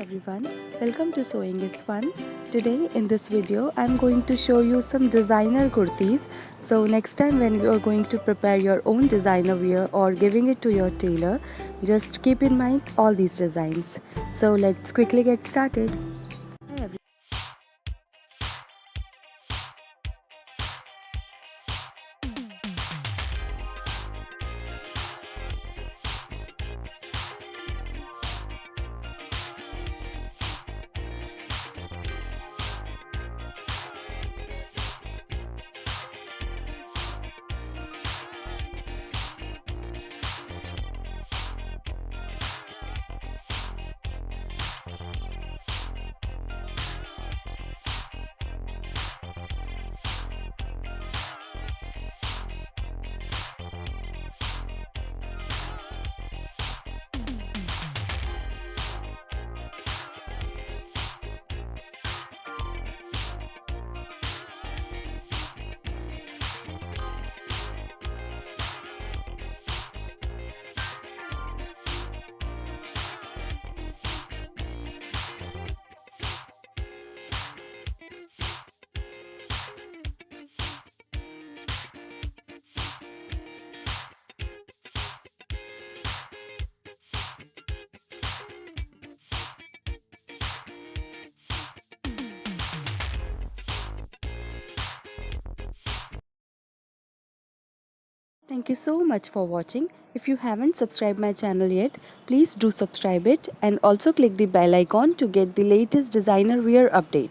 Everyone, welcome to Sewing is Fun. Today in this video I'm going to show you some designer kurtis. So next time when you are going to prepare your own designer wear or giving it to your tailor, just keep in mind all these designs. So let's quickly get started. Hi Thank you so much for watching. If you haven't subscribed my channel yet, please do subscribe it and also click the bell icon to get the latest designer wear update.